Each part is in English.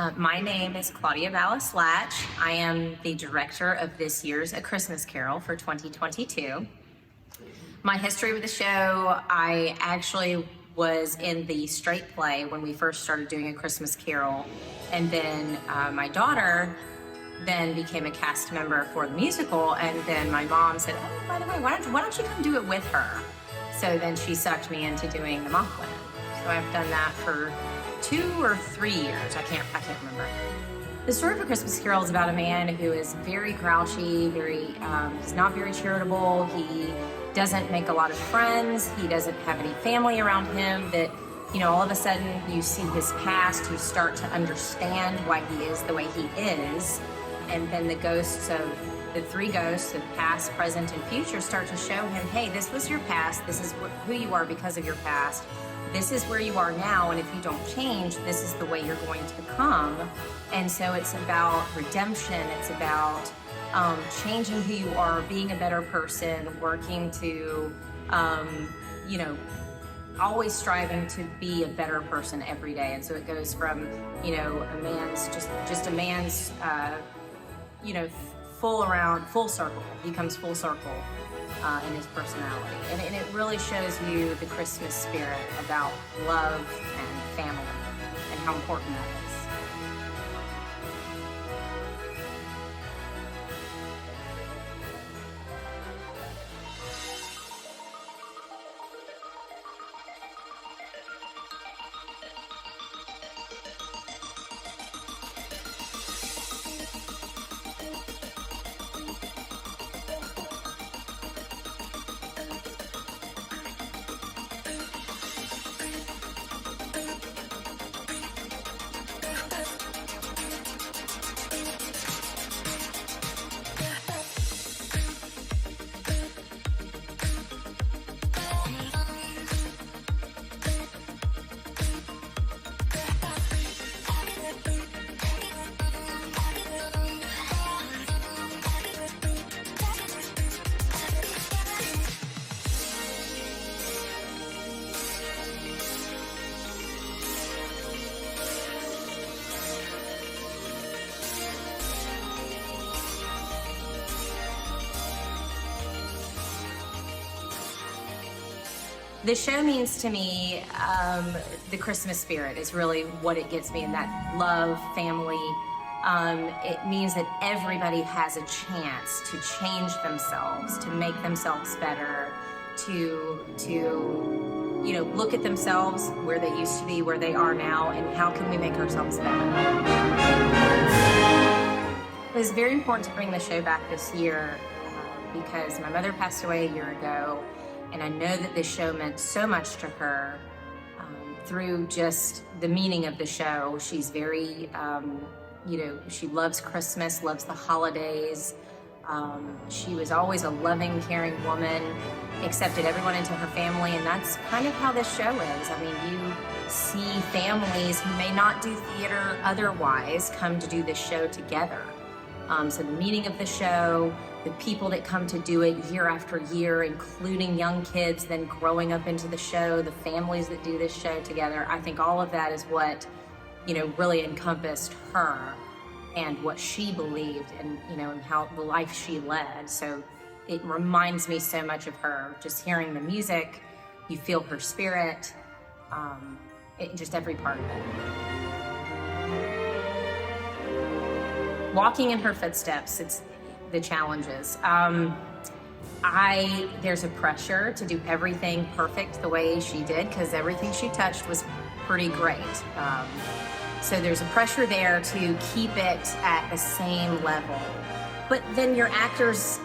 My name is Claudia Ballas Latch. I am the director of this year's A Christmas Carol for 2022. My history with the show, I actually was in the straight play when we first started doing A Christmas Carol, and then my daughter then became a cast member for the musical, and then my mom said, oh, by the way, why don't you come do it with her? So then she sucked me into doing the mock women. So I've done that for 2 or 3 years. I can't remember. The story of A Christmas Carol is about a man who is very grouchy, he's not very charitable. He doesn't make a lot of friends. He doesn't have any family around him that, all of a sudden you see his past, you start to understand why he is the way he is. And then the three ghosts of past, present, and future start to show him, hey, this was your past. This is who you are because of your past. This is where you are now, and if you don't change, this is the way you're going to become. And so it's about redemption. It's about changing who you are, being a better person, working to, always striving to be a better person every day. And so it goes from, a man's full circle, becomes full circle in his personality. And it really shows you the Christmas spirit about love and family and how important that is. The show means to me, the Christmas spirit is really what it gets me, and that love, family. It means that everybody has a chance to change themselves, to make themselves better, to look at themselves where they used to be, where they are now, and how can we make ourselves better. It was very important to bring the show back this year because my mother passed away a year ago. And I know that this show meant so much to her through just the meaning of the show. She's very, she loves Christmas, loves the holidays. She was always a loving, caring woman, accepted everyone into her family, and that's kind of how this show is. I mean, you see families who may not do theater otherwise come to do this show together. So the meaning of the show, the people that come to do it year after year, including young kids then growing up into the show, the families that do this show together, I think all of that is what, really encompassed her and what she believed and, and how the life she led. So it reminds me so much of her. Just hearing the music, you feel her spirit, just every part of it. Walking in her footsteps, it's the challenges. There's a pressure to do everything perfect the way she did because everything she touched was pretty great. So there's a pressure there to keep it at the same level. But then your actors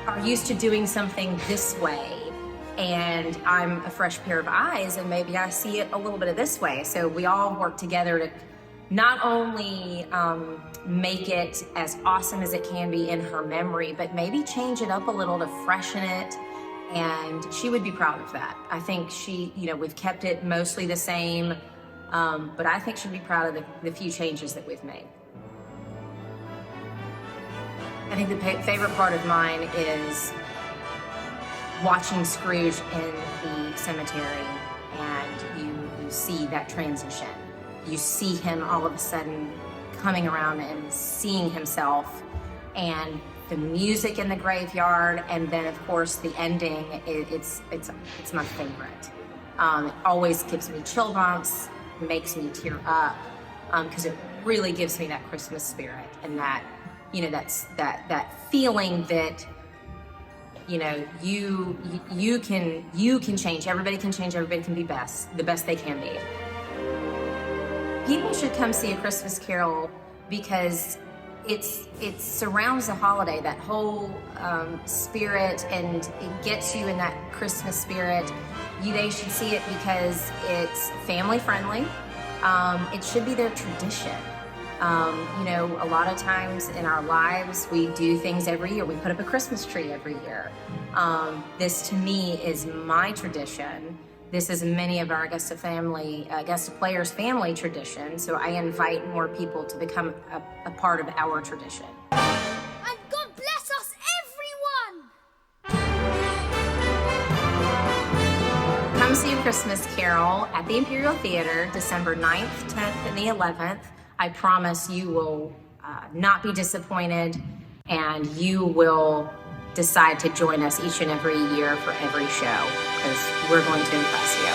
are used to doing something this way, and I'm a fresh pair of eyes, and maybe I see it a little bit of this way. So we all work together to not only make it as awesome as it can be in her memory, but maybe change it up a little to freshen it, and she would be proud of that. I think we've kept it mostly the same, but I think she'd be proud of the few changes that we've made. I think the favorite part of mine is watching Scrooge in the cemetery, and you see that transition. You see him all of a sudden coming around and seeing himself, and the music in the graveyard, and then of course the ending. It's my favorite. It always gives me chill bumps, makes me tear up, because it really gives me that Christmas spirit, and that, you know, that feeling that, you know, you can change. Everybody can change. Everybody can be the best they can be. People should come see A Christmas Carol because it surrounds the holiday, that whole spirit, and it gets you in that Christmas spirit. They should see it because it's family friendly. It should be their tradition. You know, a lot of times in our lives, we do things every year. We put up a Christmas tree every year. This to me is my tradition. This is many of our Augusta players' family tradition. So I invite more people to become a part of our tradition. And God bless us, everyone! Come see A Christmas Carol at the Imperial Theater, December 9th, 10th, and the 11th. I promise you will not be disappointed, and you will decide to join us each and every year for every show, because we're going to impress you.